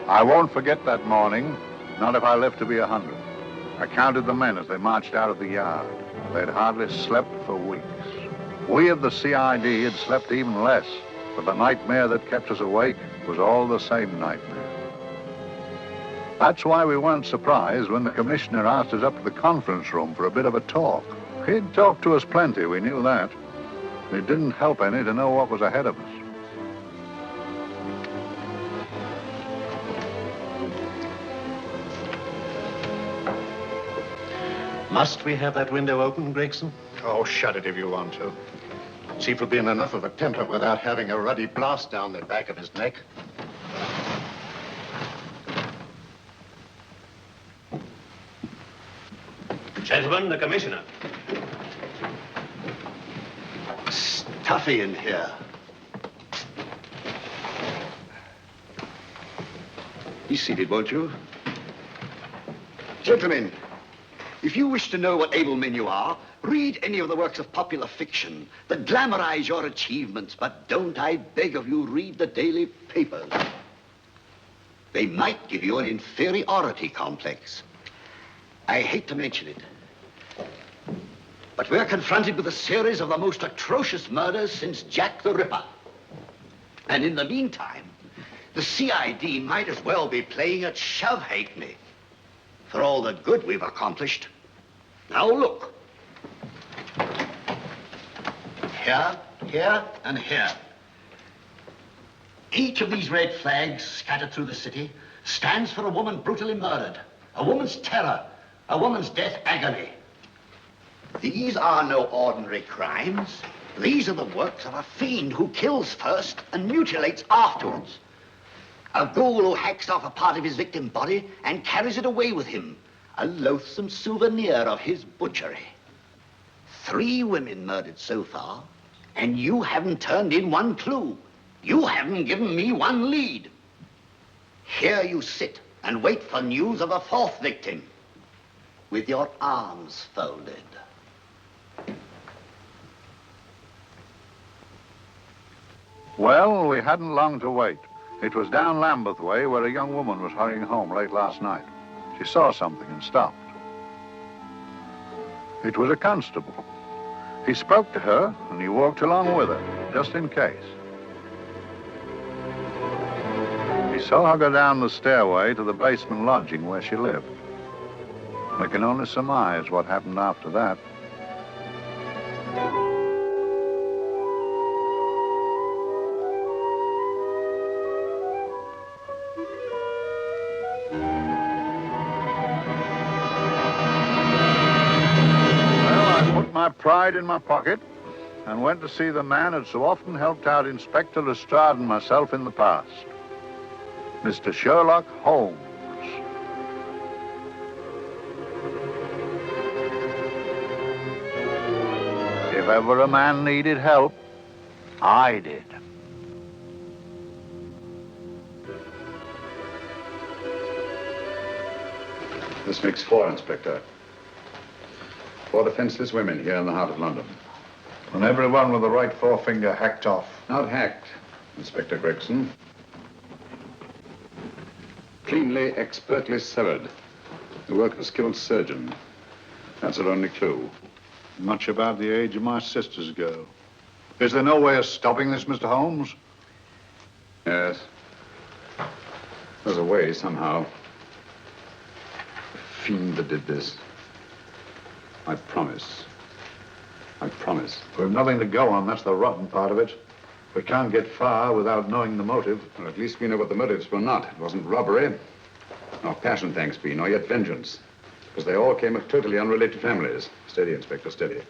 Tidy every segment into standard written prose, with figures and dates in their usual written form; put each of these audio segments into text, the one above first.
I won't forget that morning, not if I live to be 100. I counted the men as they marched out of the yard. They'd hardly slept for weeks. We of the CID had slept even less, but the nightmare that kept us awake was all the same nightmare. That's why we weren't surprised when the commissioner asked us up to the conference room for a bit of a talk. He'd talked to us plenty, we knew that. It didn't help any to know what was ahead of us. Must we have that window open, Gregson? Oh, shut it if you want to. Chief will be in enough of a temper without having a ruddy blast down the back of his neck. Gentlemen, the commissioner. Stuffy in here. Be seated, won't you? Gentlemen, if you wish to know what able men you are, read any of the works of popular fiction that glamorize your achievements, but don't, I beg of you, read the daily papers. They might give you an inferiority complex. I hate to mention it, but we're confronted with a series of the most atrocious murders since Jack the Ripper. And in the meantime, the CID might as well be playing at shove-hate-me for all the good we've accomplished. Now look. Here, here, and here. Each of these red flags scattered through the city stands for a woman brutally murdered, a woman's terror, a woman's death agony. These are no ordinary crimes. These are the works of a fiend who kills first and mutilates afterwards. A ghoul who hacks off a part of his victim's body and carries it away with him, a loathsome souvenir of his butchery. 3 women murdered so far, and you haven't turned in one clue. You haven't given me one lead. Here you sit and wait for news of a 4th victim, with your arms folded. Well, we hadn't long to wait. It was down Lambeth Way where a young woman was hurrying home late last night. She saw something and stopped. It was a constable. He spoke to her and he walked along with her, just in case. He saw her go down the stairway to the basement lodging where she lived. We can only surmise what happened after that. My pride in my pocket and went to see the man who'd so often helped out Inspector Lestrade and myself in the past, Mr. Sherlock Holmes. If ever a man needed help, I did. This makes 4, Inspector. 4 defenseless women here in the heart of London. And everyone with the right forefinger hacked off. Not hacked, Inspector Gregson. Cleanly, expertly severed. The work of a skilled surgeon. That's our only clue. Much about the age of my sister's girl. Is there no way of stopping this, Mr. Holmes? Yes. There's a way, somehow. The fiend that did this. I promise. I promise. We've nothing to go on. That's the rotten part of it. We can't get far without knowing the motive. Well, at least we know what the motives were not. It wasn't robbery, nor passion, thanks be, nor yet vengeance. Because they all came of totally unrelated families. Steady, Inspector, steady.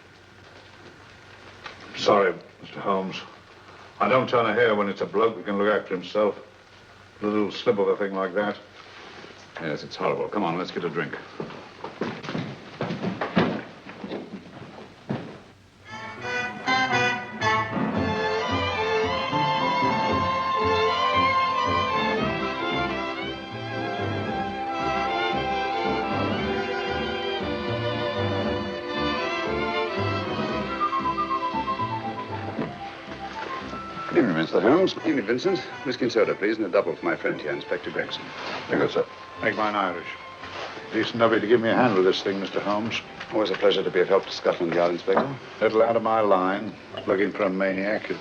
Sorry, Mr. Holmes. I don't turn a hair when it's a bloke that can look after himself. A little slip of a thing like that. Yes, it's horrible. Come on, let's get a drink. Good evening, Mr. Holmes. Evening, Vincent. Whiskey and soda, please, and a double for my friend here, Inspector Gregson. Very good, sir. Make mine Irish. Decent of you to give me a hand with this thing, Mr. Holmes. Always a pleasure to be of help to Scotland Yard, Inspector. Little out of my line, looking for a maniac who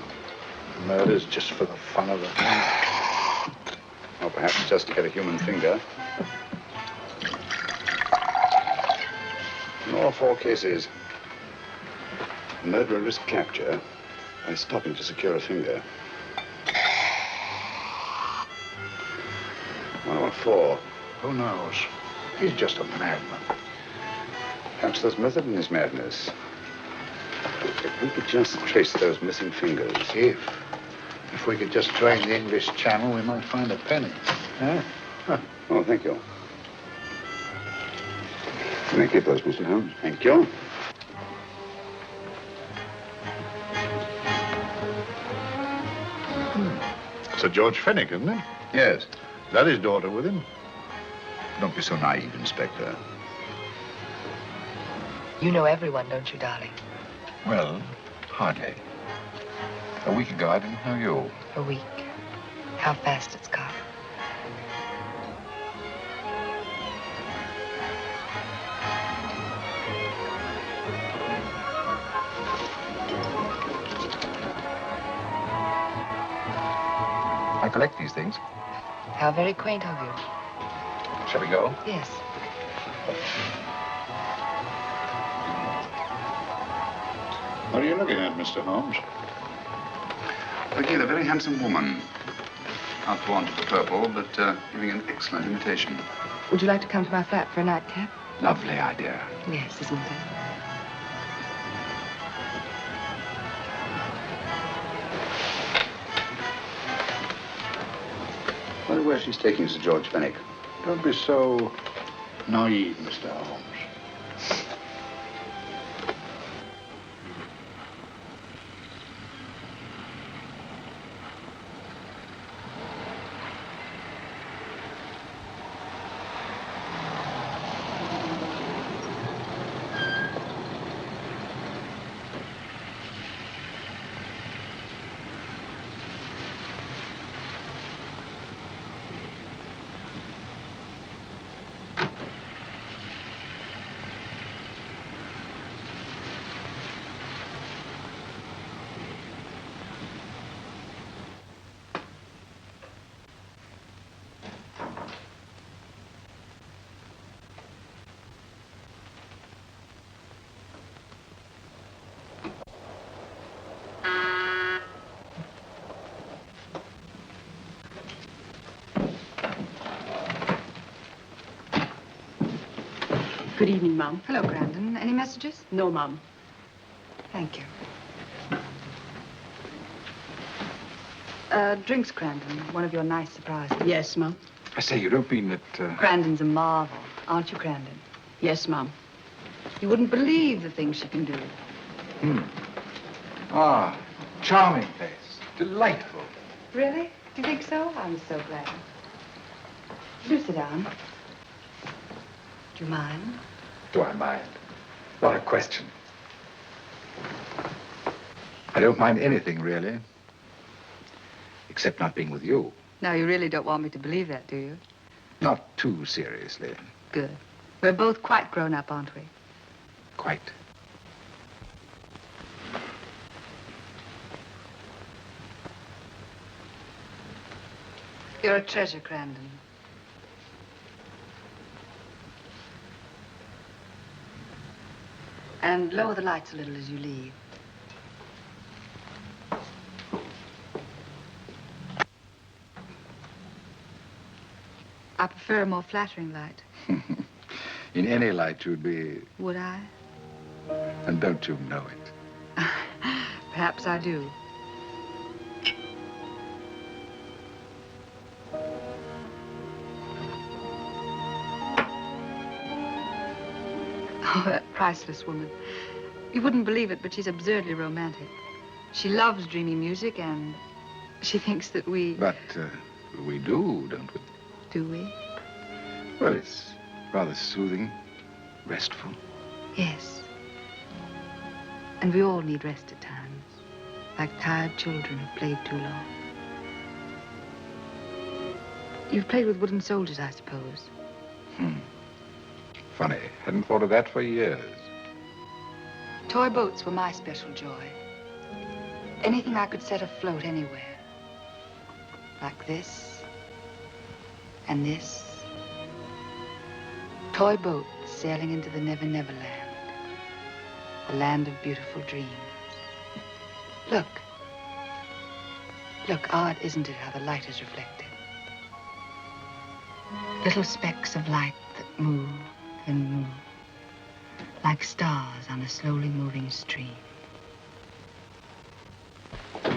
murders just for the fun of it. Or perhaps just to get a human finger. In all 4 cases, the murderer risked capture by stopping to secure a finger. 104. Who knows? He's just a madman. Perhaps there's method in his madness. If we could just trace those missing fingers. If we could just drain the English Channel, we might find a penny. Huh? Oh, thank you. Can I keep those, Mr. Holmes? Thank you. Sir George Fenwick, isn't it? Yes. Is that his daughter with him? Don't be so naive, Inspector. You know everyone, don't you, darling? Well, hardly. A week ago, I didn't know you. A week. How fast it's gone. I collect these things. How very quaint of you. Shall we go? Yes. What are you looking at, Mr. Holmes? Looking at a very handsome woman. Not fond of the purple, but giving an excellent imitation. Would you like to come to my flat for a nightcap? Lovely idea. Yes, isn't it? I wonder where she's taking Sir George Fenwick. Don't be so naive, Mr. Holmes. Good evening, Mum. Hello, Crandon. Any messages? No, Mum. Thank you. Drinks, Crandon. One of your nice surprises. Yes, Mum. I say, you don't mean that... Crandon's a marvel, aren't you, Crandon? Yes, Mum. You wouldn't believe the things she can do. Ah, charming place. Delightful. Really? Do you think so? I'm so glad. Do sit down. Do you mind? Do I mind? What a question. I don't mind anything, really. Except not being with you. Now, you really don't want me to believe that, do you? Not too seriously. Good. We're both quite grown up, aren't we? Quite. You're a treasure, Crandon. And lower the lights a little as you leave. I prefer a more flattering light. In any light, you'd be... Would I? And don't you know it? Perhaps I do. Oh, that priceless woman. You wouldn't believe it, but she's absurdly romantic. She loves dreamy music, and she thinks that we... But we do, don't we? Do we? Well, it's rather soothing, restful. Yes. And we all need rest at times, like tired children who've played too long. You've played with wooden soldiers, I suppose. Funny. Hadn't thought of that for years. Toy boats were my special joy. Anything I could set afloat anywhere. Like this. And this. Toy boats sailing into the Never Never Land. The land of beautiful dreams. Look. Look, odd, isn't it, how the light is reflected? Little specks of light that move and move, like stars on a slowly moving stream.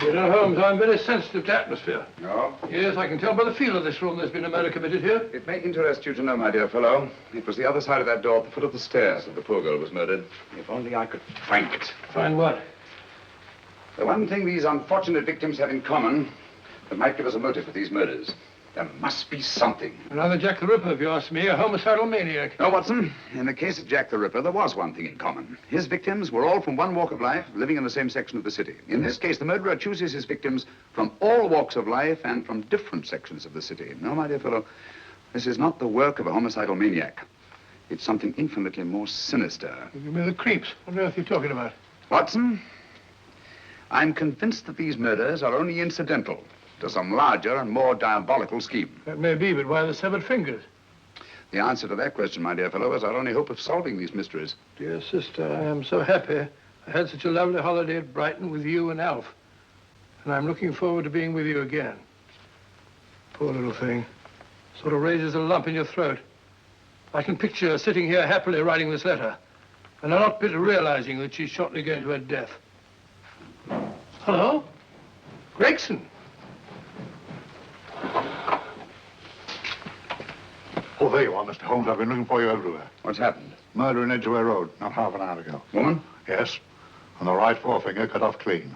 You know, Holmes, I'm very sensitive to atmosphere. No? Yes, I can tell by the feel of this room there's been a murder committed here. It may interest you to know, my dear fellow, it was the other side of that door at the foot of the stairs that the poor girl was murdered. If only I could find it. Find what? The one thing these unfortunate victims have in common that might give us a motive for these murders. There must be something. Another Jack the Ripper, if you ask me, a homicidal maniac. No, Watson. In the case of Jack the Ripper, there was one thing in common. His victims were all from one walk of life, living in the same section of the city. In this case, the murderer chooses his victims from all walks of life and from different sections of the city. No, my dear fellow, this is not the work of a homicidal maniac. It's something infinitely more sinister. You give me the creeps. What on earth are you talking about? Watson, I'm convinced that these murders are only incidental to some larger and more diabolical scheme. That may be, but why the severed fingers? The answer to that question, my dear fellow, is our only hope of solving these mysteries. Dear sister, I am so happy. I had such a lovely holiday at Brighton with you and Alf. And I'm looking forward to being with you again. Poor little thing. Sort of raises a lump in your throat. I can picture her sitting here happily writing this letter. And a lot bitter realizing that she's shortly going to her death. Hello? Gregson. Oh, there you are, Mr. Holmes. I've been looking for you everywhere. What's happened? Murder in Edgware Road, not half an hour ago. Woman? Yes. And the right forefinger cut off clean.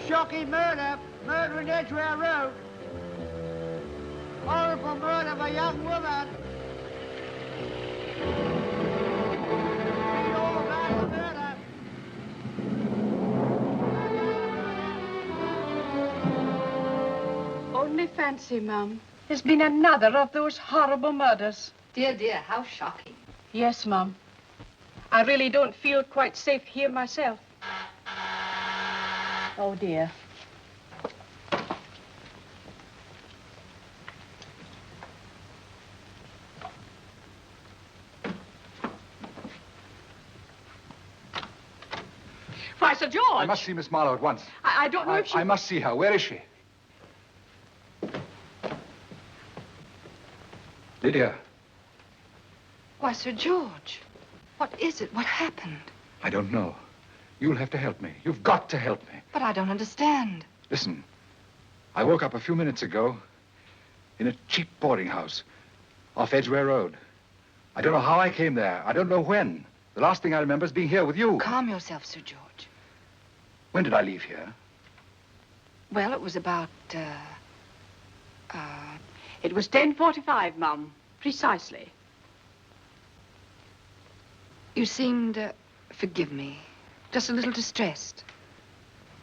Shocking murder, murder in Edgware Road. Horrible murder of a young woman. fancy, Mum. There's been another of those horrible murders. Dear, dear, how shocking. Yes, Mum. I really don't feel quite safe here myself. Oh, dear. Why, Sir George! I must see Miss Marlowe at once. I don't know if she... I must see her. Where is she? Lydia. Why, Sir George, what is it? What happened? I don't know. You'll have to help me. You've got to help me. But I don't understand. Listen, I woke up a few minutes ago in a cheap boarding house off Edgware Road. I don't know how I came there. I don't know when. The last thing I remember is being here with you. Calm yourself, Sir George. When did I leave here? Well, it was about, It was 10:45, Mum. Precisely. You seemed, forgive me, just a little distressed.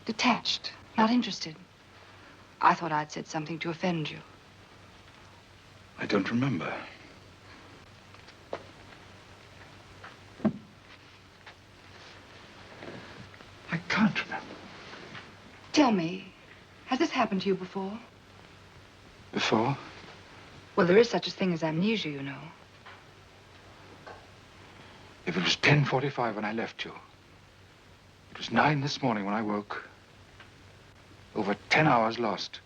Detached, not interested. I thought I'd said something to offend you. I don't remember. I can't remember. Tell me, has this happened to you before? Before? Well, there is such a thing as amnesia, you know. If it was 10:45 when I left you, it was 9 this morning when I woke. Over 10 hours lost.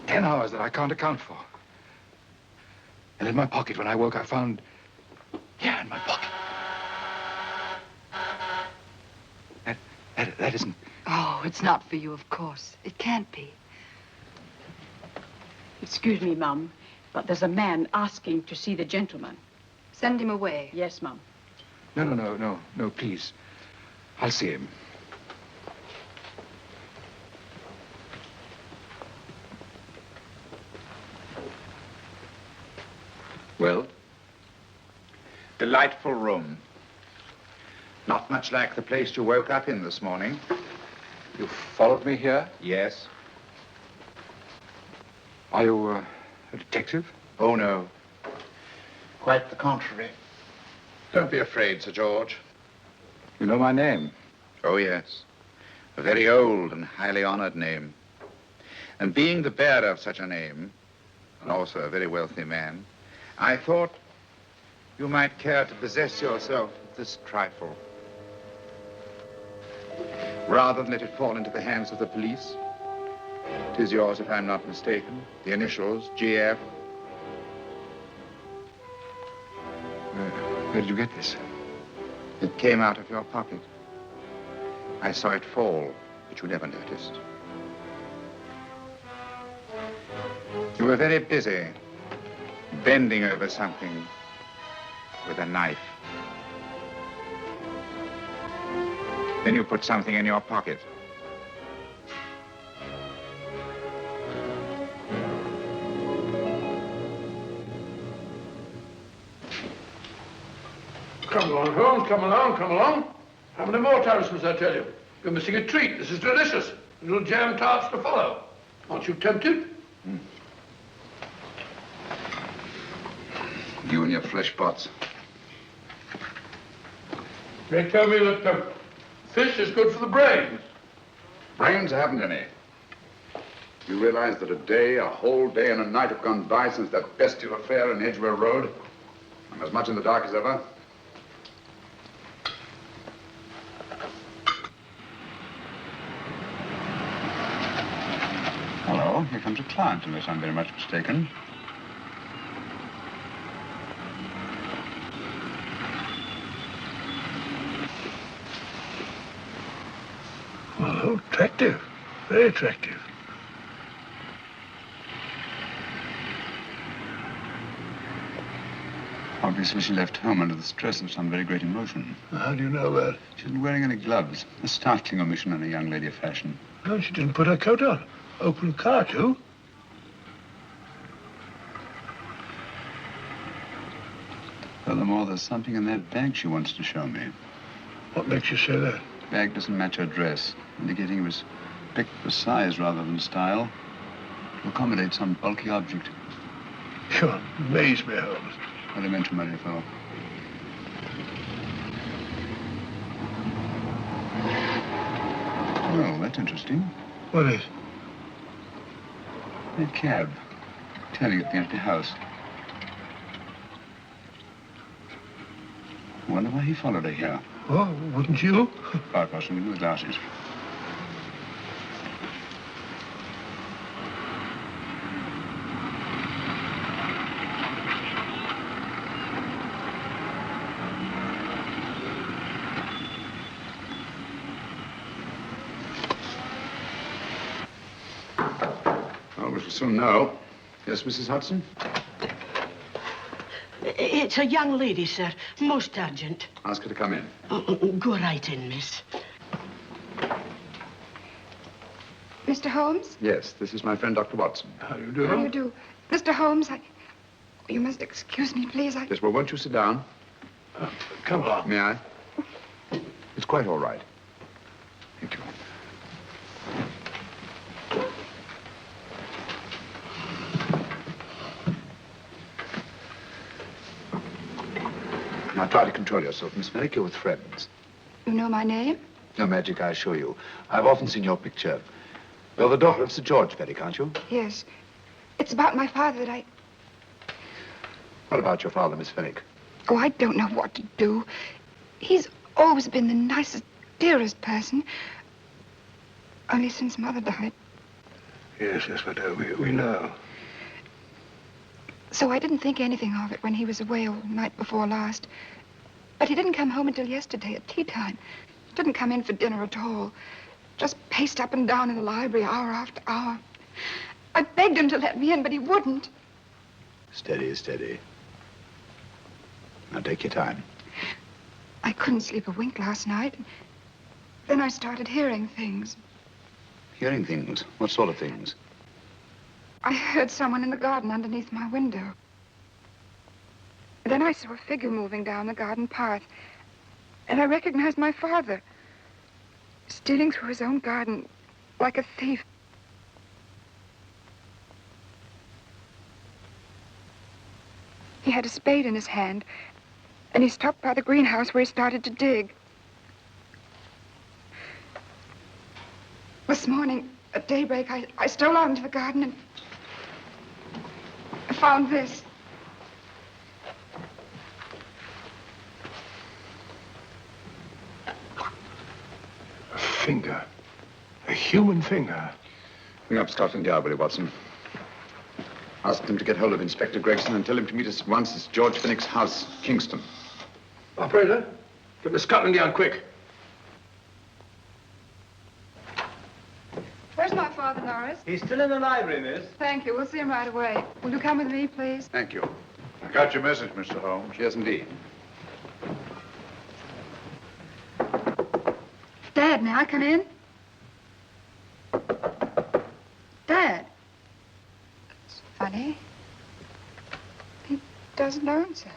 10 hours that I can't account for. And in my pocket when I woke, I found... Yeah, in my pocket. That isn't... Oh, it's not for you, of course. It can't be. Excuse me, Mum, but there's a man asking to see the gentleman. Send him away. Yes, Mum. No, please. I'll see him. Well? Delightful room. Not much like the place you woke up in this morning. You followed me here? Yes. Are you a detective? Oh, no. Quite the contrary. Don't be afraid, Sir George. You know my name? Oh, yes. A very old and highly honored name. And being the bearer of such a name, and also a very wealthy man, I thought you might care to possess yourself of this trifle. Rather than let it fall into the hands of the police. It is yours, if I'm not mistaken. The initials, GF. Where did you get this? It came out of your pocket. I saw it fall, but you never noticed. You were very busy, bending over something with a knife. Then you put something in your pocket. Come along, Holmes, come along. How many more times must I tell you? You're missing a treat. This is delicious. Little jam tarts to follow. Aren't you tempted? You and your flesh pots. They tell me that fish is good for the brain. Brains haven't any. You realize that a whole day and a night have gone by since that bestial affair in Edgware Road? I'm as much in the dark as ever. Hello, here comes a client, unless I'm very much mistaken. Well, attractive. Very attractive. Obviously, she left home under the stress of some very great emotion. How do you know that? She isn't wearing any gloves. A startling omission in a young lady of fashion. No, she didn't put her coat on. Open car, too. Furthermore, there's something in that bag she wants to show me. What makes you say that? The bag doesn't match her dress, indicating it was picked for size rather than style, to accommodate some bulky object. You amaze me, Holmes. What do you mean to marry for? Well, that's interesting. What is? That cab. Turning at the empty house. I wonder why he followed her here. Oh, wouldn't you? Quite possibly with the glasses. Well, we shall soon know. Yes, Mrs. Hudson? It's a young lady, sir. Most urgent. Ask her to come in. Go right in, miss. Mr. Holmes? Yes, this is my friend, Dr. Watson. How do you do? How do you do? Mr. Holmes, you must excuse me, please. Yes, well, won't you sit down? Come on. May I? It's quite all right. Thank you. Now, try to control yourself, Miss Fenwick. You're with friends. You know my name? No magic, I assure you. I've often seen your picture. You're the daughter of Sir George Fenwick, aren't you? Yes. It's about my father that I... What about your father, Miss Fenwick? Oh, I don't know what to do. He's always been the nicest, dearest person. Only since Mother died. Yes, but we know. So I didn't think anything of it when he was away all night before last. But he didn't come home until yesterday at tea time. Didn't come in for dinner at all. Just paced up and down in the library hour after hour. I begged him to let me in, but he wouldn't. Steady, steady. Now take your time. I couldn't sleep a wink last night. Then I started hearing things. Hearing things? What sort of things? I heard someone in the garden underneath my window. Then I saw a figure moving down the garden path. And I recognized my father. Stealing through his own garden like a thief. He had a spade in his hand, and he stopped by the greenhouse where he started to dig. This morning, at daybreak, I stole out into the garden and I found this. A finger. A human finger. Bring up Scotland Yard, will you, Watson? Ask them to get hold of Inspector Gregson and tell him to meet us at once at George Fenwick's house, Kingston. Operator, get the Scotland Yard quick. Where's my father, Norris? He's still in the library, miss. Thank you. We'll see him right away. Will you come with me, please? Thank you. I got your message, Mr. Holmes. Yes, indeed. Dad, may I come in? Dad. It's funny. He doesn't answer.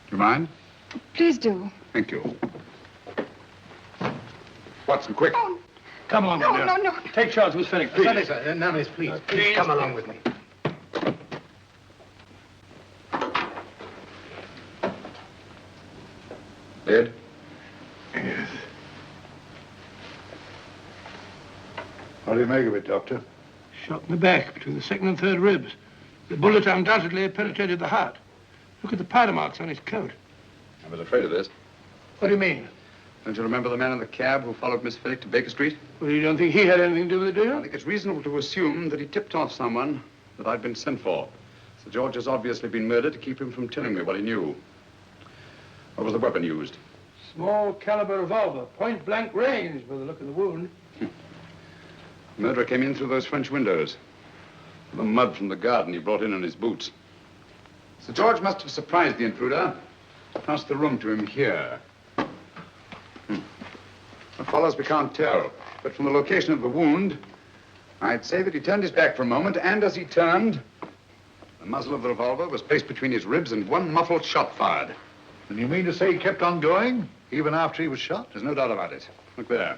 Do you mind? Please do. Thank you. Watson, quick. Oh, Come along, no, my dear. no, no. Take charge, Miss Fenwick, please. Sorry, sir. Now, miss, please. Please come along with me. Dead? Yes. What do you make of it, Doctor? Shot in the back, between the second and third ribs. The bullet undoubtedly penetrated the heart. Look at the powder marks on his coat. I was afraid of this. What do you mean? Don't you remember the man in the cab who followed Miss Fenwick to Baker Street? Well, you don't think he had anything to do with it, do you? I think it's reasonable to assume that he tipped off someone that I'd been sent for. Sir George has obviously been murdered to keep him from telling me what he knew. What was the weapon used? Small caliber revolver, point blank range by the look of the wound. The murderer came in through those French windows. The mud from the garden he brought in on his boots. Sir George must have surprised the intruder. Passed the room to him here. What follows we can't tell. But from the location of the wound, I'd say that he turned his back for a moment, and as he turned, the muzzle of the revolver was placed between his ribs and one muffled shot fired. And you mean to say he kept on going, even after he was shot? There's no doubt about it. Look there.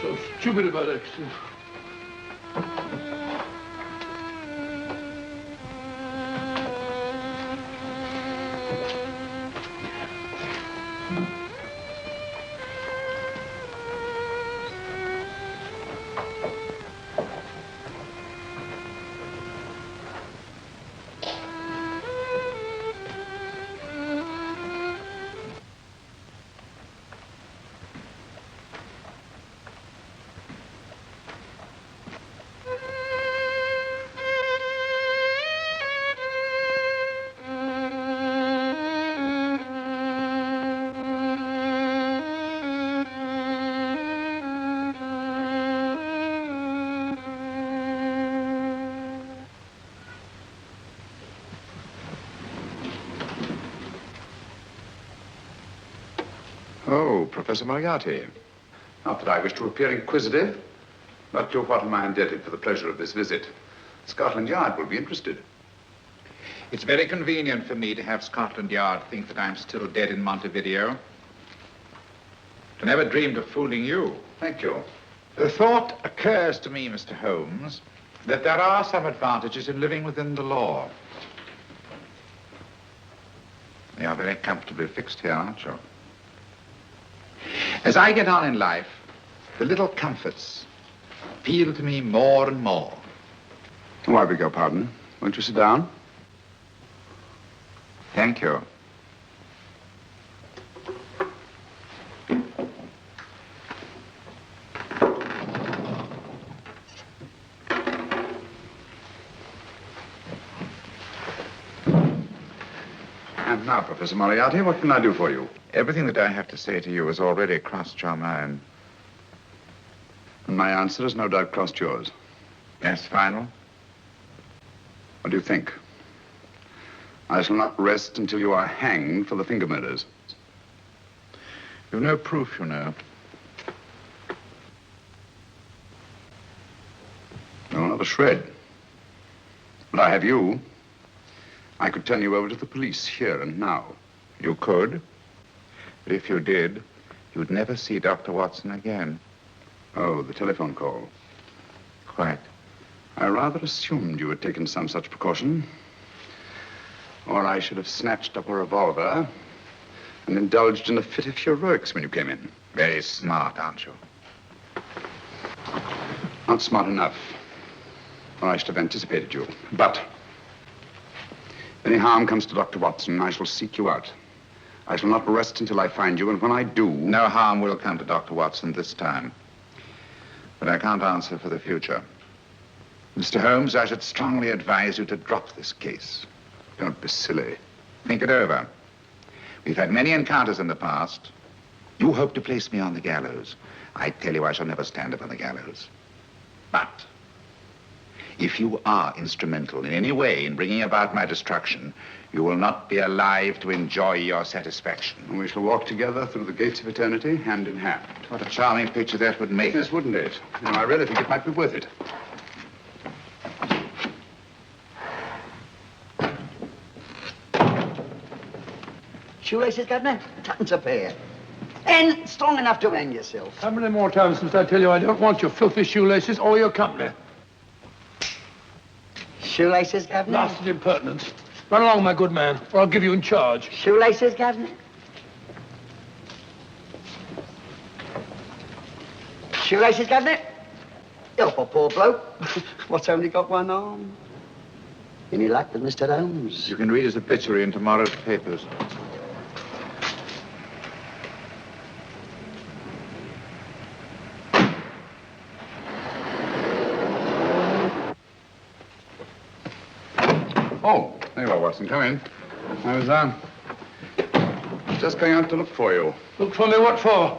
so stupid about accidents. Oh, Professor Moriarty. Not that I wish to appear inquisitive, but to what am I indebted for the pleasure of this visit? Scotland Yard will be interested. It's very convenient for me to have Scotland Yard think that I'm still dead in Montevideo. I never dreamed of fooling you. Thank you. The thought occurs to me, Mr. Holmes, that there are some advantages in living within the law. You are very comfortably fixed here, aren't you? As I get on in life, the little comforts appeal to me more and more. Oh, I beg your pardon. Won't you sit down? Thank you. And now, Professor Moriarty, what can I do for you? Everything that I have to say to you has already crossed your mind. And my answer has no doubt crossed yours. Yes, final? What do you think? I shall not rest until you are hanged for the finger murders. You've no proof, you know. No, not a shred. But I have you. I could turn you over to the police here and now. You could. But if you did, you'd never see Dr. Watson again. Oh, the telephone call. Quite. I rather assumed you had taken some such precaution. Or I should have snatched up a revolver and indulged in a fit of heroics when you came in. Very smart, aren't you? Not smart enough. Or I should have anticipated you. But if any harm comes to Dr. Watson, I shall seek you out. I shall not rest until I find you, and when I do... No harm will come to Dr. Watson this time. But I can't answer for the future. Mr. Holmes, I should strongly advise you to drop this case. Don't be silly. Think it over. We've had many encounters in the past. You hope to place me on the gallows. I tell you I shall never stand upon the gallows. But if you are instrumental in any way in bringing about my destruction, you will not be alive to enjoy your satisfaction. And we shall walk together through the gates of eternity, hand in hand. What a charming picture that would make. Yes, wouldn't it? You know, I really think it might be worth it. Shoelaces, Governor? Tuppence a pair. And strong enough to hang yourself. How many more times must I tell you I don't want your filthy shoelaces or your company? Shoelaces, Governor? Blasted impertinence. Run along, my good man, or I'll give you in charge. Shoelaces, Governor? Shoelaces, Governor? Help a poor bloke. What's only got one arm? Any luck with Mr. Holmes? You can read his obituary in tomorrow's papers. Oh, there you are, Watson. Come in. I was, just going out to look for you. Look for me what for?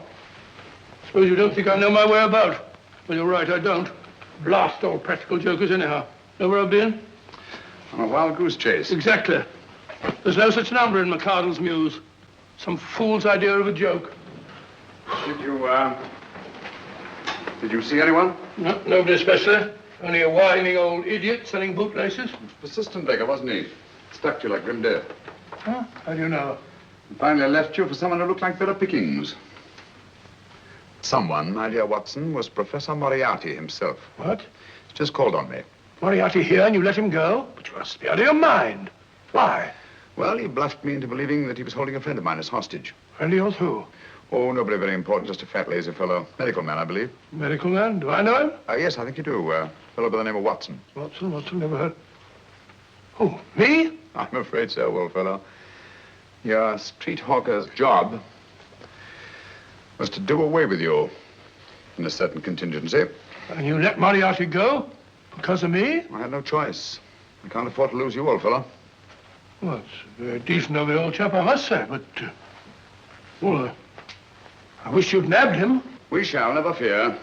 Suppose you don't think I know my way about? Well, you're right, I don't. Blast all practical jokers anyhow. Know where I've been? On a wild goose chase. Exactly. There's no such number in McCardle's Muse. Some fool's idea of a joke. Did you see anyone? No, nobody especially. Only a whining old idiot selling bootlaces. Persistent beggar, wasn't he? Stuck to you like grim death. Huh? How do you know? And finally left you for someone who looked like better pickings. Someone, my dear Watson, was Professor Moriarty himself. What? He's just called on me. Moriarty here and you let him go? But you must be out of your mind. Why? Well, he bluffed me into believing that he was holding a friend of mine as hostage. Friend of yours who? Oh, nobody very important, just a fat, lazy fellow. Medical man, I believe. Medical man? Do I know him? Yes, I think you do. A fellow by the name of Watson. Watson, never heard. Oh, me? I'm afraid so, old fellow. Your street hawker's job was to do away with you in a certain contingency. And you let Moriarty go? Because of me? I had no choice. I can't afford to lose you, old fellow. Well, it's very decent of the old chap, I must say, but... I wish you'd nabbed him. We shall, never fear.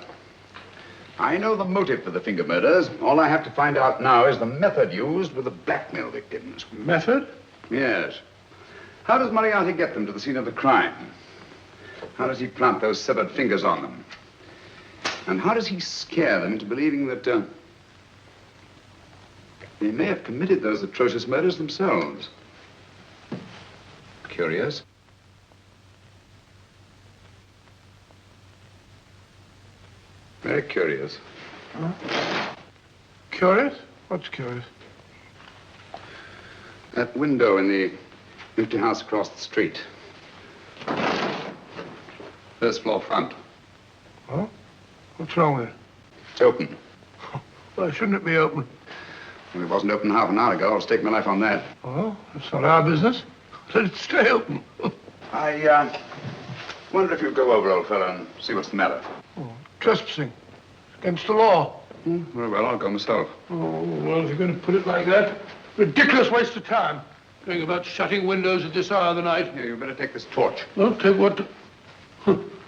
I know the motive for the finger murders. All I have to find out now is the method used with the blackmail victims. Method? Yes. How does Moriarty get them to the scene of the crime? How does he plant those severed fingers on them? And how does he scare them into believing that they may have committed those atrocious murders themselves? Curious. Very curious. Huh? Curious? What's curious? That window in the empty house across the street. First floor front. Huh? What's wrong with it? It's open. Why shouldn't it be open? Well, it wasn't open half an hour ago. I'll stake my life on that. Well, that's not our business. Let it stay open. I wonder if you'd go over, old fellow, and see what's the matter. Oh, trespassing. It's against the law. Very well, I'll go myself. Oh, well, if you're going to put it like that, ridiculous waste of time. Going about shutting windows at this hour of the night. Here, you better take this torch. Well, take what?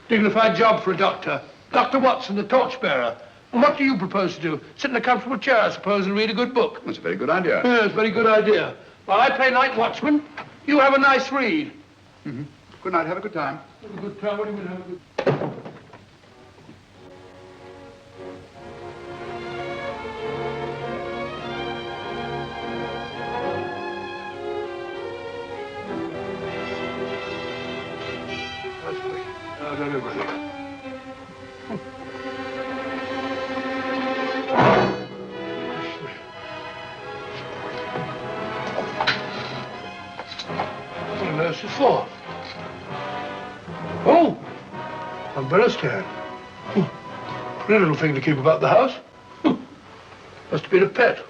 Dignified job for a doctor. Dr. Watson, the torchbearer. And what do you propose to do? Sit in a comfortable chair, I suppose, and read a good book? That's a very good idea. Yes, very good idea. While I play night watchman, you have a nice read. Mm-hmm. Good night. Have a good time. Have a good time. What do you mean, have a good... For? Oh, umbrella stand. Pretty little thing to keep about the house. Must have been a pet.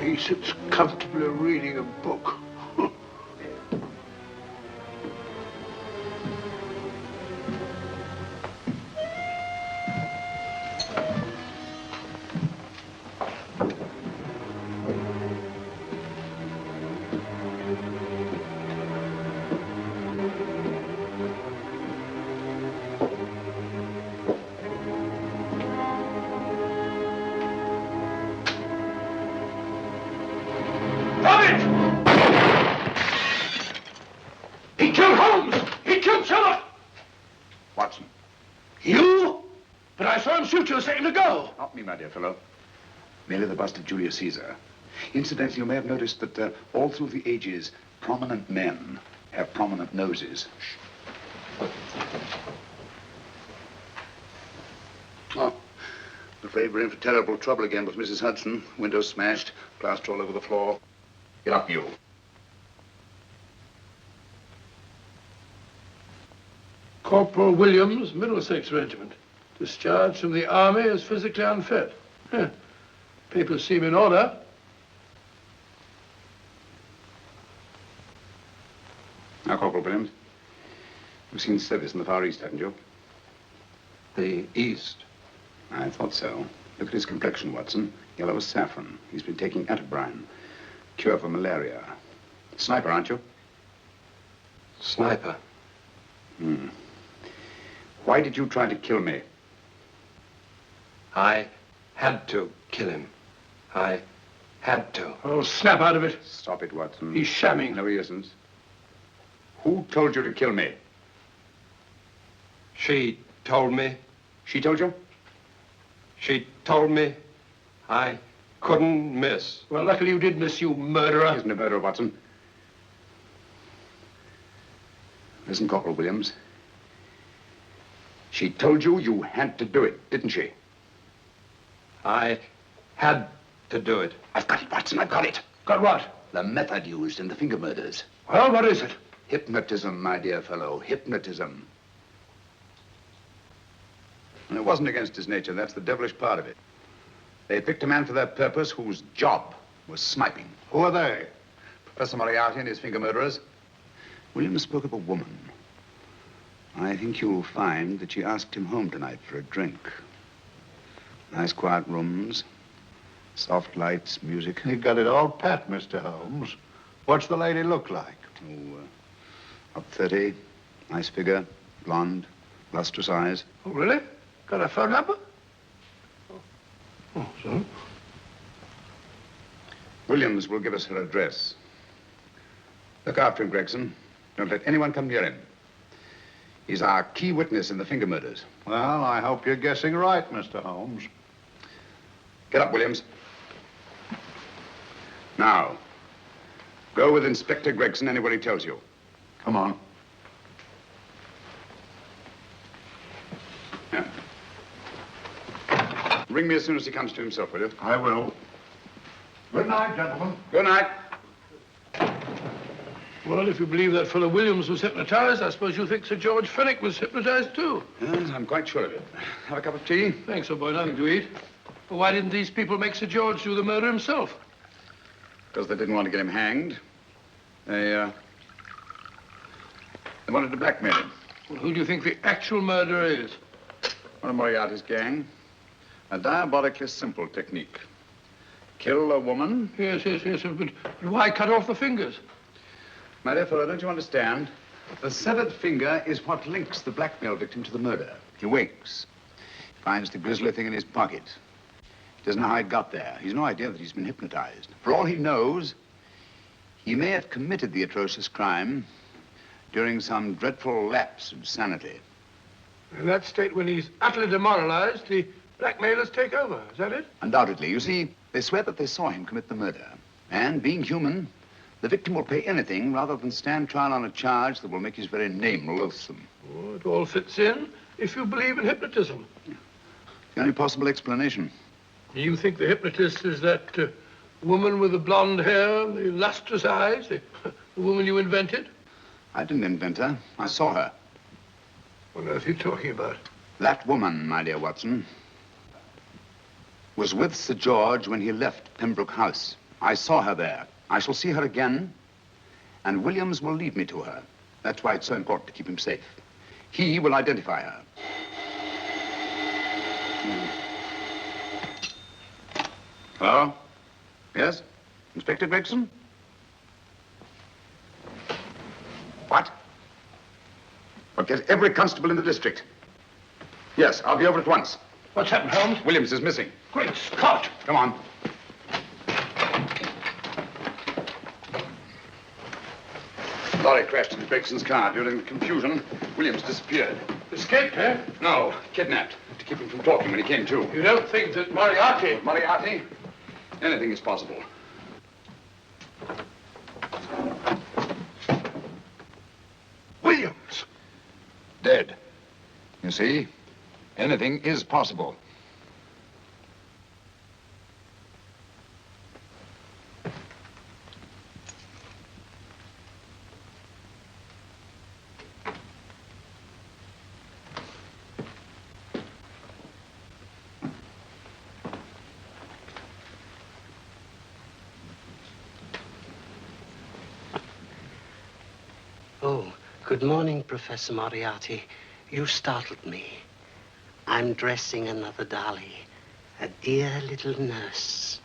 He sits comfortably reading a book. Shoot you a second ago. Not me, my dear fellow. Merely the bust of Julius Caesar. Incidentally, you may have noticed that all through the ages, prominent men have prominent noses. Oh, I'm afraid we're in for terrible trouble again with Mrs. Hudson. Windows smashed, plaster all over the floor. Get up, you. Corporal Williams, Middlesex Regiment. Discharged from the army as physically unfit. Huh. Papers seem in order. Now, Corporal Williams, you've seen service in the Far East, haven't you? The East? I thought so. Look at his complexion, Watson. Yellow as saffron. He's been taking atabrine. Cure for malaria. Sniper, aren't you? Sniper? Hmm. Why did you try to kill me? I had to kill him. I had to. Oh, snap out of it. Stop it, Watson. He's shamming. No, he isn't. Who told you to kill me? She told me. She told you? She told me I couldn't miss. Well, luckily you did miss, you murderer. He isn't a murderer, Watson. Listen, Corporal Williams. She told you you had to do it, didn't she? I had to do it. I've got it, Watson, I've got it. Got what? The method used in the finger murders. Well, what is it? Hypnotism, my dear fellow, hypnotism. And it wasn't against his nature, that's the devilish part of it. They picked a man for their purpose whose job was sniping. Who are they? Professor Moriarty and his finger murderers. Williams spoke of a woman. I think you'll find that she asked him home tonight for a drink. Nice quiet rooms, soft lights, music. You got it all pat, Mr. Holmes. What's the lady look like? Oh, up 30, nice figure, blonde, lustrous eyes. Oh, really? Got a phone number? Oh, so? Williams will give us her address. Look after him, Gregson. Don't let anyone come near him. He's our key witness in the finger murders. Well, I hope you're guessing right, Mr. Holmes. Get up, Williams. Now, go with Inspector Gregson anywhere he tells you. Come on. Yeah. Ring me as soon as he comes to himself, will you? I will. Good night, gentlemen. Good night. Well, if you believe that fellow Williams was hypnotized, I suppose you think Sir George Fenwick was hypnotized too. Yes, I'm quite sure of it. Have a cup of tea? Thanks, old boy. Nothing to eat. Well, why didn't these people make Sir George do the murder himself? Because they didn't want to get him hanged. They wanted to blackmail him. Well, who do you think the actual murderer is? One of Moriarty's gang. A diabolically simple technique. Kill a woman. Yes, but why cut off the fingers? My dear fellow, don't you understand? The severed finger is what links the blackmail victim to the murder. He wakes, finds the grisly thing in his pocket. He doesn't know how it got there. He's no idea that he's been hypnotized. For all he knows, he may have committed the atrocious crime during some dreadful lapse of sanity. In that state, when he's utterly demoralized, the blackmailers take over. Is that it? Undoubtedly. You see, they swear that they saw him commit the murder. And being human, the victim will pay anything rather than stand trial on a charge that will make his very name loathsome. Oh, it all fits in if you believe in hypnotism. The only possible explanation. You think the hypnotist is that woman with the blonde hair and the lustrous eyes, the woman you invented? I didn't invent her. I saw her. What on earth are you talking about? That woman, my dear Watson, was with Sir George when he left Pembroke House. I saw her there. I shall see her again, and Williams will lead me to her. That's why it's so important to keep him safe. He will identify her. Hello? Yes? Inspector Gregson? What? Well, get every constable in the district. Yes, I'll be over at once. What's happened, Holmes? Williams is missing. Great Scott! Come on. Lorry crashed into Gregson's car. During the confusion, Williams disappeared. Escaped, eh? No, kidnapped. To keep him from talking when he came to. You don't think that Moriarty... Moriarty? Anything is possible. Williams! Dead. You see, anything is possible. Good morning, Professor Moriarty. You startled me. I'm dressing another dolly, a dear little nurse.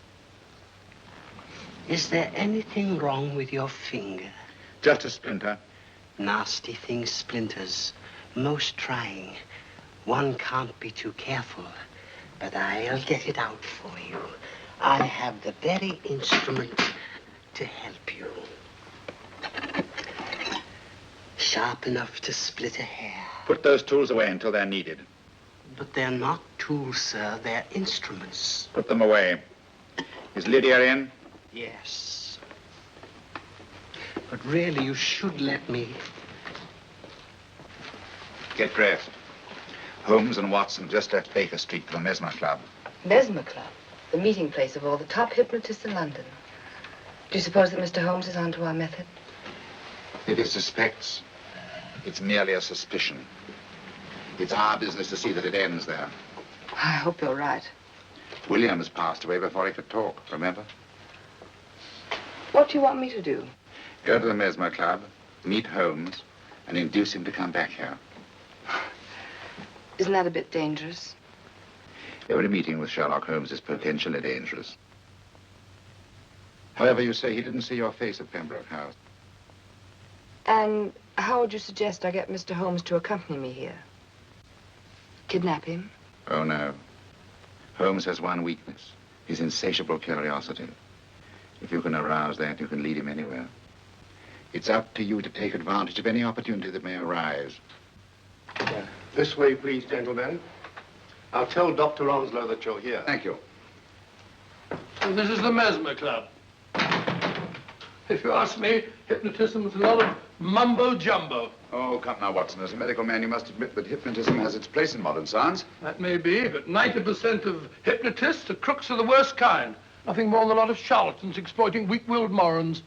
Is there anything wrong with your finger? Just a splinter. Nasty thing, splinters. Most trying. One can't be too careful, but I'll get it out for you. I have the very instrument to help you. Sharp enough to split a hair. Put those tools away until they're needed. But they're not tools, sir. They're instruments. Put them away. Is Lydia in? Yes. But really, you should let me. Get dressed. Holmes and Watson just left Baker Street for the Mesmer Club. Mesmer Club? The meeting place of all the top hypnotists in London. Do you suppose that Mr. Holmes is onto our method? If he suspects, it's merely a suspicion. It's our business to see that it ends there. I hope you're right. Williams passed away before he could talk, remember? What do you want me to do? Go to the Mesmer Club, meet Holmes, and induce him to come back here. Isn't that a bit dangerous? Every meeting with Sherlock Holmes is potentially dangerous. However, you say he didn't see your face at Pembroke House. And how would you suggest I get Mr. Holmes to accompany me here? Kidnap him? Oh, no. Holmes has one weakness, his insatiable curiosity. If you can arouse that, you can lead him anywhere. It's up to you to take advantage of any opportunity that may arise. This way, please, gentlemen. I'll tell Dr. Onslow that you're here. Thank you. So this is the Mesmer Club. If you ask me, hypnotism is a lot of mumbo-jumbo. Oh, come now, Watson. As a medical man, you must admit that hypnotism has its place in modern science. That may be, but 90% of hypnotists are crooks of the worst kind. Nothing more than a lot of charlatans exploiting weak-willed morons.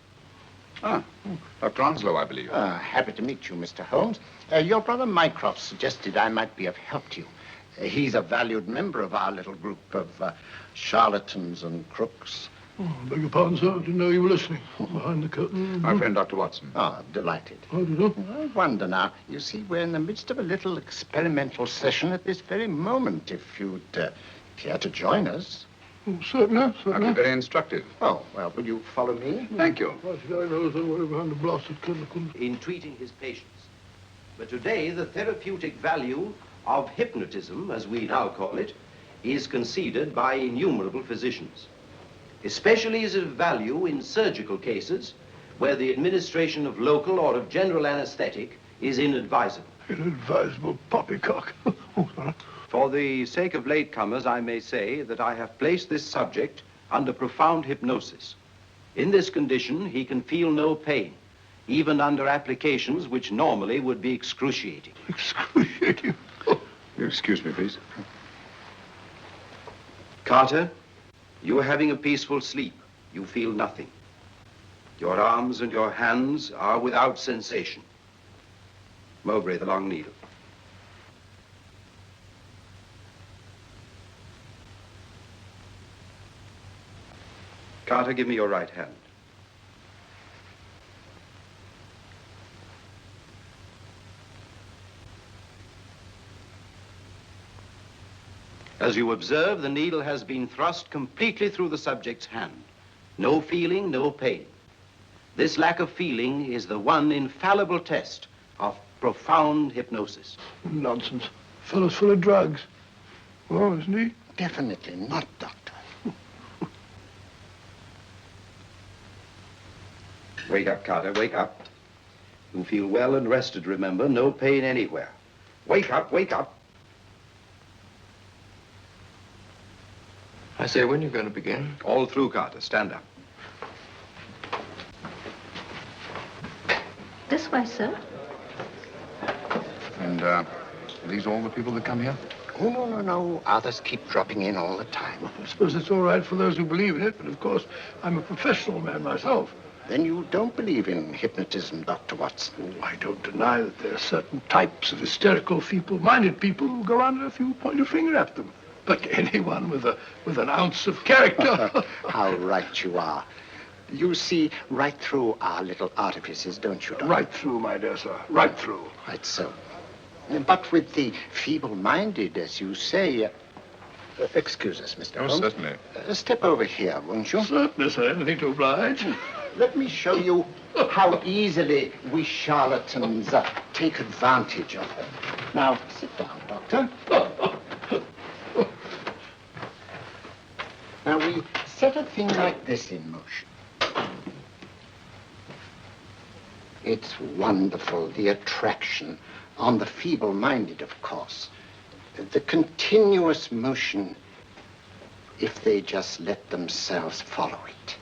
Ah, Dr. Onslow, I believe. Happy to meet you, Mr. Holmes. Your brother Mycroft suggested I might be of help to you. He's a valued member of our little group of charlatans and crooks. Oh, beg your pardon, sir. I didn't know you were listening. Behind the curtain. My friend, Dr. Watson. Oh, delighted. How do you know? I wonder now. You see, we're in the midst of a little experimental session at this very moment. If you'd care to join us. Oh, certainly, certainly. That'd be very instructive. Oh, well, will you follow me? Thank you. In treating his patients. But today, the therapeutic value of hypnotism, as we now call it, is conceded by innumerable physicians. Especially is it of value in surgical cases where the administration of local or of general anesthetic is inadvisable. Inadvisable poppycock. Oh, sorry. For the sake of latecomers, I may say that I have placed this subject under profound hypnosis. In this condition, he can feel no pain, even under applications which normally would be excruciating. Excruciating? You excuse me, please. Carter, you are having a peaceful sleep. You feel nothing. Your arms and your hands are without sensation. Mowbray, the long needle. Carter, give me your right hand. As you observe, the needle has been thrust completely through the subject's hand. No feeling, no pain. This lack of feeling is the one infallible test of profound hypnosis. Nonsense. Fellow's full of drugs. Oh, isn't he? Definitely not, Doctor. Wake up, Carter, wake up. You feel well and rested, remember. No pain anywhere. Wake up, wake up. I say, when are you going to begin? All through, Carter. Stand up. This way, sir. And, are these all the people that come here? Oh, no. Others keep dropping in all the time. I suppose it's all right for those who believe in it, but of course, I'm a professional man myself. Then you don't believe in hypnotism, Dr. Watson? Oh, I don't deny that there are certain types of hysterical, feeble-minded people who go under if you point your finger at them. But anyone with an ounce of character... How right you are. You see right through our little artifices, don't you, Doctor? Right through, my dear sir. Right through. Quite so. But with the feeble-minded, as you say... excuse us, Mr. Holmes. Certainly. Step over here, won't you? Certainly, sir. Anything to oblige. Let me show you how easily we charlatans take advantage of them. Now, sit down, Doctor. Now, we set a thing like this in motion. It's wonderful, the attraction on the feeble-minded, of course. The continuous motion, if they just let themselves follow it.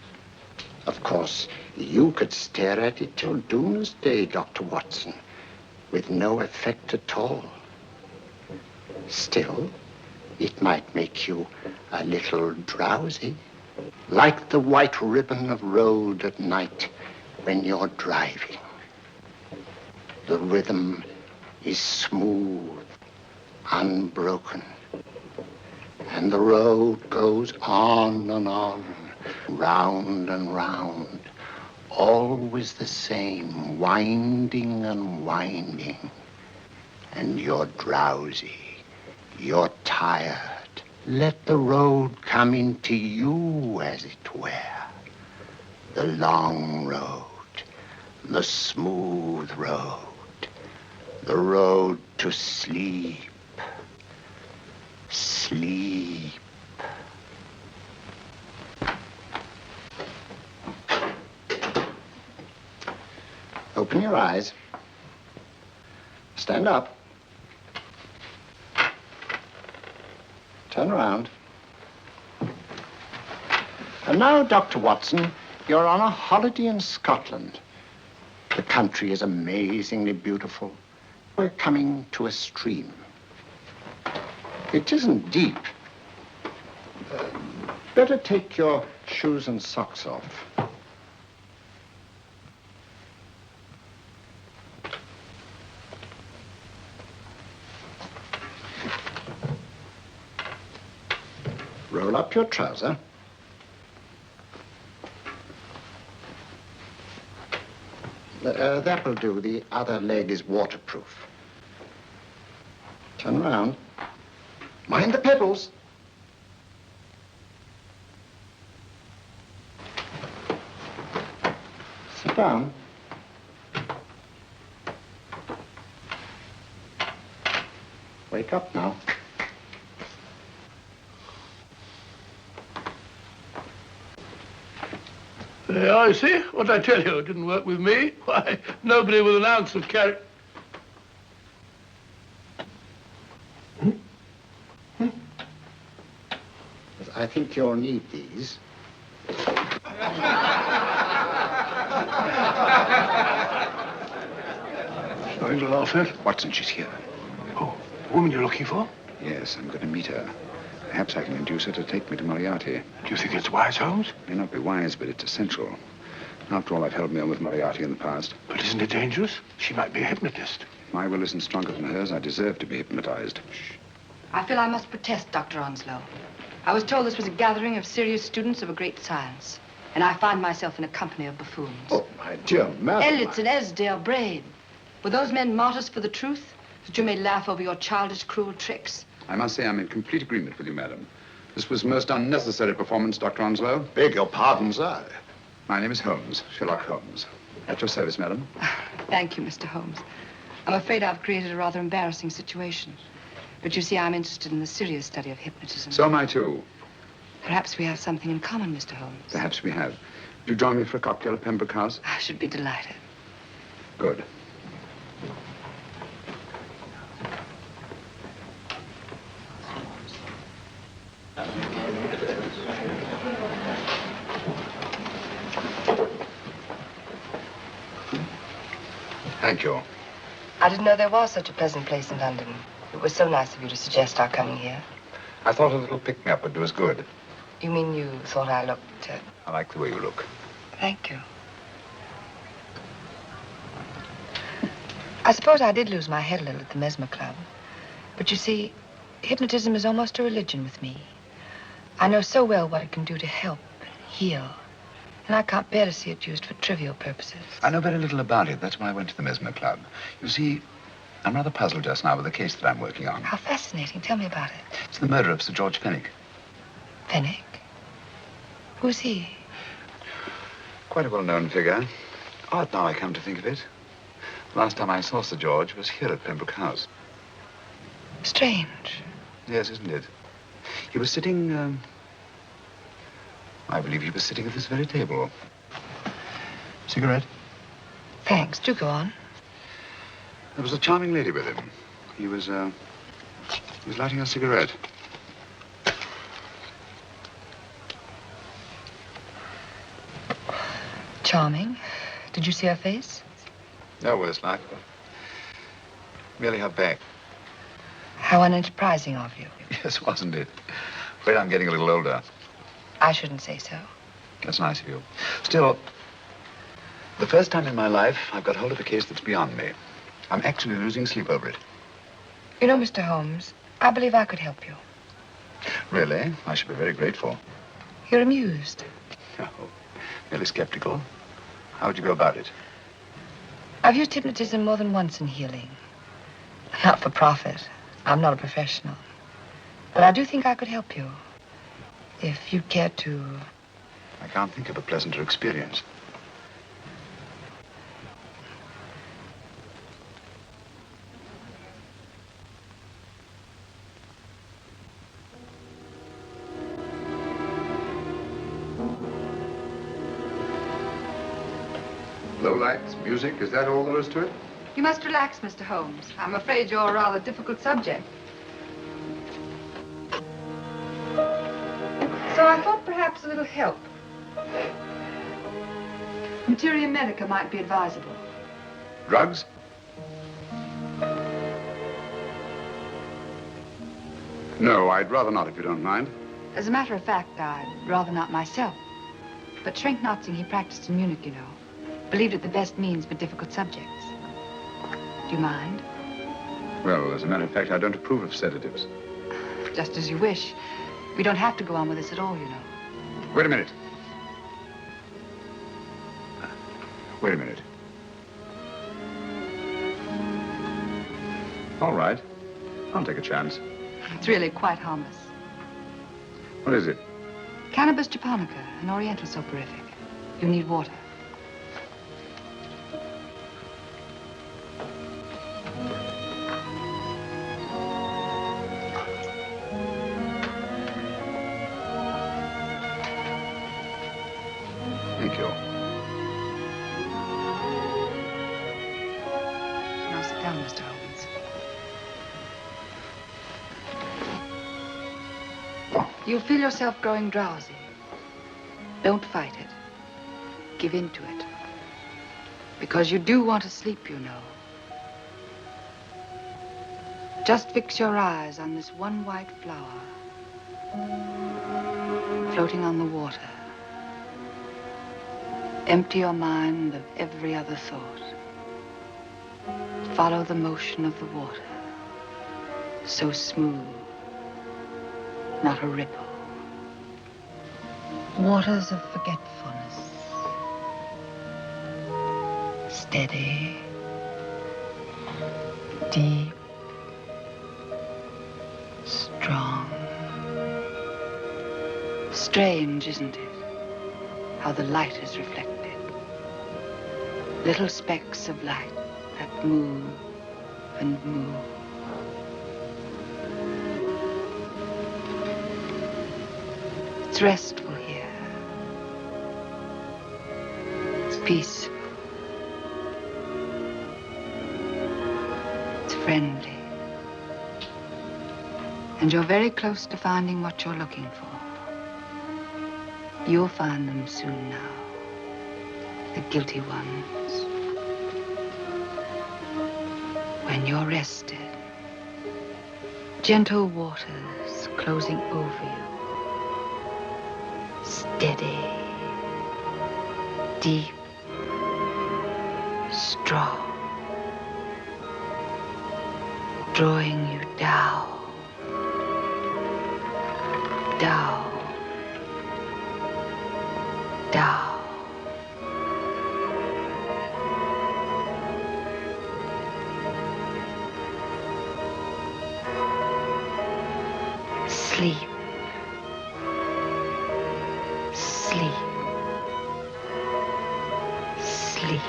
Of course, you could stare at it till doomsday, Dr. Watson, with no effect at all. Still, it might make you a little drowsy, like the white ribbon of road at night when you're driving. The rhythm is smooth, unbroken, and the road goes on and on, round and round, always the same, winding and winding. And you're drowsy, you're tired. Let the road come into you, as it were. The long road, the smooth road, the road to sleep. Sleep. Open your eyes. Stand up. Turn around. And now, Dr. Watson, you're on a holiday in Scotland. The country is amazingly beautiful. We're coming to a stream. It isn't deep. Better take your shoes and socks off. Roll up your trouser. That will do. The other leg is waterproof. Turn around. Mind the pedals. Sit down. Wake up now. I see. What I tell you, it didn't work with me. Why, nobody with an ounce of character. I think you'll need these. Nothing to laugh at. Watson, she's here. Oh, the woman you're looking for? Yes, I'm going to meet her. Perhaps I can induce her to take me to Moriarty. Do you think it's wise, Holmes? May not be wise, but it's essential. After all, I've held me on with Moriarty in the past. But isn't it dangerous? She might be a hypnotist. If my will isn't stronger than hers, I deserve to be hypnotized. Shh. I feel I must protest, Dr. Onslow. I was told this was a gathering of serious students of a great science, and I find myself in a company of buffoons. Oh, my dear madam. Elliott's and Esdale Braid. Were those men martyrs for the truth, that you may laugh over your childish, cruel tricks? I must say I'm in complete agreement with you, madam. This was a most unnecessary performance, Dr. Onslow. Beg your pardon, sir. My name is Holmes, Sherlock Holmes. At your service, madam. Thank you, Mr. Holmes. I'm afraid I've created a rather embarrassing situation. But you see, I'm interested in the serious study of hypnotism. So am I, too. Perhaps we have something in common, Mr. Holmes. Perhaps we have. Would you join me for a cocktail at Pembroke House? I should be delighted. Good. Thank you. I didn't know there was such a pleasant place in London. It was so nice of you to suggest our coming here. I thought a little pick-me-up would do us good. You mean you thought I looked... I like the way you look. Thank you. I suppose I did lose my head a little at the Mesmer Club. But you see, hypnotism is almost a religion with me. I know so well what it can do to help, heal. And I can't bear to see it used for trivial purposes. I know very little about it. That's why I went to the Mesmer Club. You see, I'm rather puzzled just now with the case that I'm working on. How fascinating. Tell me about it. It's the murder of Sir George Fenwick. Fenwick? Who's he? Quite a well-known figure. Odd now I come to think of it. The last time I saw Sir George was here at Pembroke House. Strange. Yes, isn't it? He was sitting, I believe he was sitting at this very table. Cigarette? Thanks. Do go on. There was a charming lady with him. He was lighting a cigarette. Charming. Did you see her face? No worse luck. Merely her back. How unenterprising of you. Yes, wasn't it? Afraid I'm getting a little older. I shouldn't say so. That's nice of you. Still, the first time in my life, I've got hold of a case that's beyond me. I'm actually losing sleep over it. You know, Mr. Holmes, I believe I could help you. Really? I should be very grateful. You're amused. Oh, merely skeptical. How would you go about it? I've used hypnotism more than once in healing. Not for profit. I'm not a professional. But I do think I could help you. If you'd care to... I can't think of a pleasanter experience. Low lights, music, is that all there is to it? You must relax, Mr. Holmes. I'm afraid you're a rather difficult subject. So I thought perhaps a little help. Materia medica might be advisable. Drugs? No, I'd rather not, if you don't mind. As a matter of fact, I'd rather not myself. But Schrenk-Notzing he practiced in Munich, you know. Believed it the best means for difficult subjects. Do you mind? Well, as a matter of fact, I don't approve of sedatives. Just as you wish. We don't have to go on with this at all, you know. Wait a minute. Wait a minute. All right. I'll take a chance. It's really quite harmless. What is it? Cannabis japonica, an oriental soporific. You need water. Thank you. Now sit down, Mr. Holmes. You'll feel yourself growing drowsy. Don't fight it. Give in to it. Because you do want to sleep, you know. Just fix your eyes on this one white flower floating on the water. Empty your mind of every other thought. Follow the motion of the water. So smooth. Not a ripple. Waters of forgetfulness. Steady. Deep. Strong. Strange, isn't it? How the light is reflected. Little specks of light that move and move. It's restful here. It's peaceful. It's friendly. And you're very close to finding what you're looking for. You'll find them soon now. The guilty ones. When you're rested, gentle waters closing over you. Steady, deep, strong, drawing you down, down, down. Sleep. Sleep. Sleep.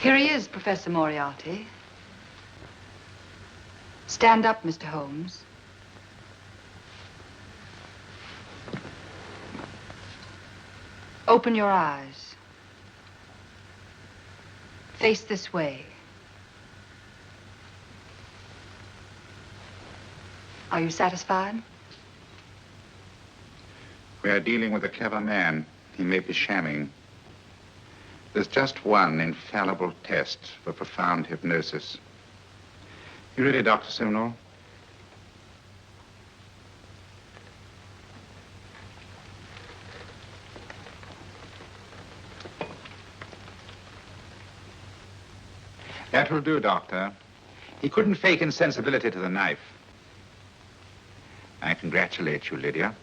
Here he is, Professor Moriarty. Stand up, Mr. Holmes. Open your eyes. Face this way. Are you satisfied? We are dealing with a clever man. He may be shamming. There's just one infallible test for profound hypnosis. You ready, Dr. Simnel? That will do, Doctor. He couldn't fake insensibility to the knife. I congratulate you, Lydia.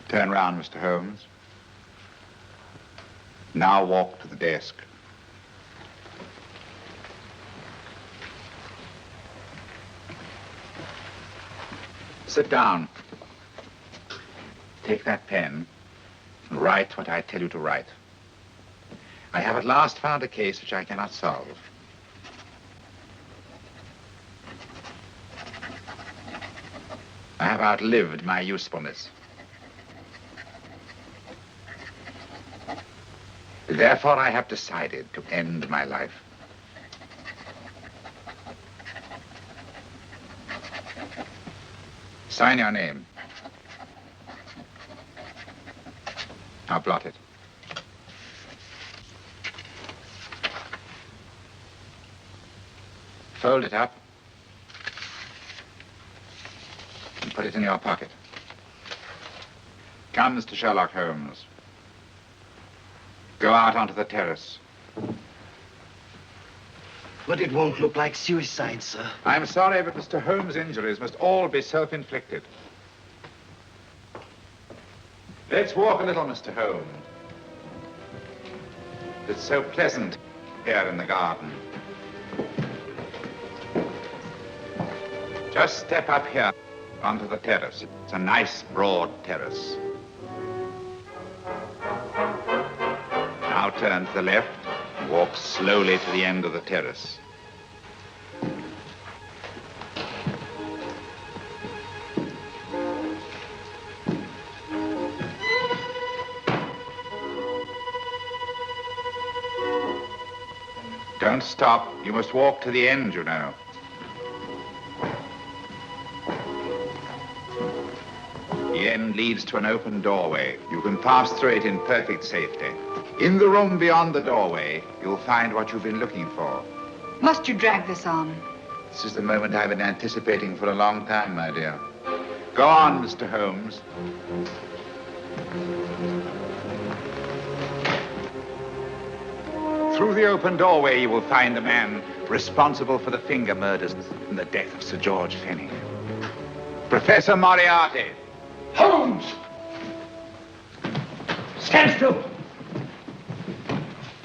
Turn round, Mr. Holmes. Now walk to the desk. Sit down. Take that pen and write what I tell you to write. I have at last found a case which I cannot solve. I have outlived my usefulness. Therefore, I have decided to end my life. Sign your name. Now blot it. Fold it up and put it in your pocket. Come, Mr. Sherlock Holmes. Go out onto the terrace. But it won't look like suicide, sir. I'm sorry, but Mr. Holmes' injuries must all be self-inflicted. Let's walk a little, Mr. Holmes. It's so pleasant here in the garden. Just step up here onto the terrace. It's a nice, broad terrace. Now turn to the left and walk slowly to the end of the terrace. Don't stop. You must walk to the end, you know. The end leads to an open doorway. You can pass through it in perfect safety. In the room beyond the doorway, you'll find what you've been looking for. Must you drag this on? This is the moment I've been anticipating for a long time, my dear. Go on, Mr. Holmes. Through the open doorway, you will find the man responsible for the finger murders and the death of Sir George Fenwick. Professor Moriarty. Holmes! Stand still.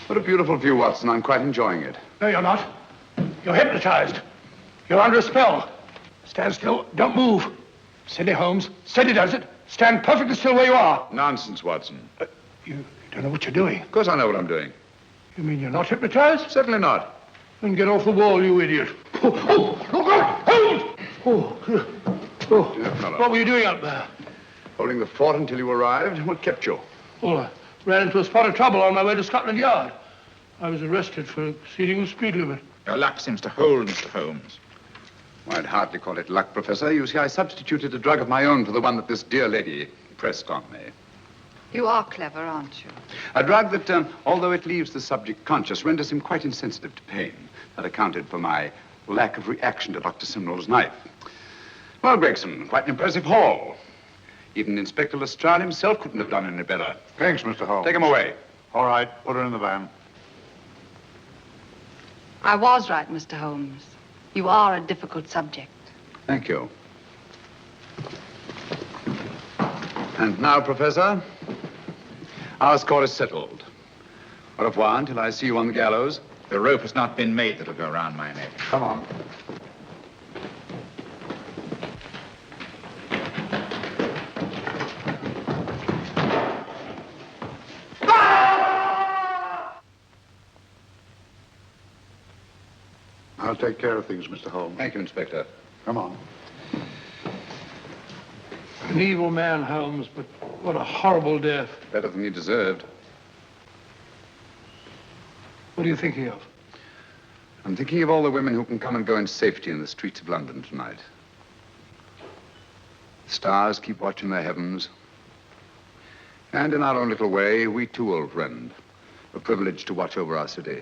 What a beautiful view, Watson. I'm quite enjoying it. No, you're not. You're hypnotized. You're under a spell. Stand still. Don't move. Steady, Holmes. Steady does it. Stand perfectly still where you are. Nonsense, Watson. You don't know what you're doing. Of course I know what I'm doing. You mean you're not hypnotized? Certainly not. Then get off the wall, you idiot. Oh, look out! Holmes! Dear fellow. What were you doing up there? Holding the fort until you arrived. What kept you? Well, Ran into a spot of trouble on my way to Scotland Yard. I was arrested for exceeding the speed limit. Your luck seems to hold, Mr. Holmes. Well, I'd hardly call it luck, Professor. You see, I substituted a drug of my own for the one that this dear lady pressed on me. You are clever, aren't you? A drug that, although it leaves the subject conscious, renders him quite insensitive to pain. That accounted for my lack of reaction to Dr. Simnel's knife. Well, Gregson, quite an impressive haul. Even Inspector Lestrade himself couldn't have done any better. Thanks, Mr. Holmes. Take him away. All right, put her in the van. I was right, Mr. Holmes. You are a difficult subject. Thank you. And now, Professor, our score is settled. Au revoir until I see you on the gallows. The rope has not been made that'll go around my neck. Come on. I'll take care of things, Mr. Holmes. Thank you, Inspector. Come on. An evil man, Holmes, but what a horrible death. Better than he deserved. What are you thinking of? I'm thinking of all the women who can come and go in safety in the streets of London tonight. The stars keep watching their heavens. And in our own little way, we too, old friend, are privileged to watch over our city.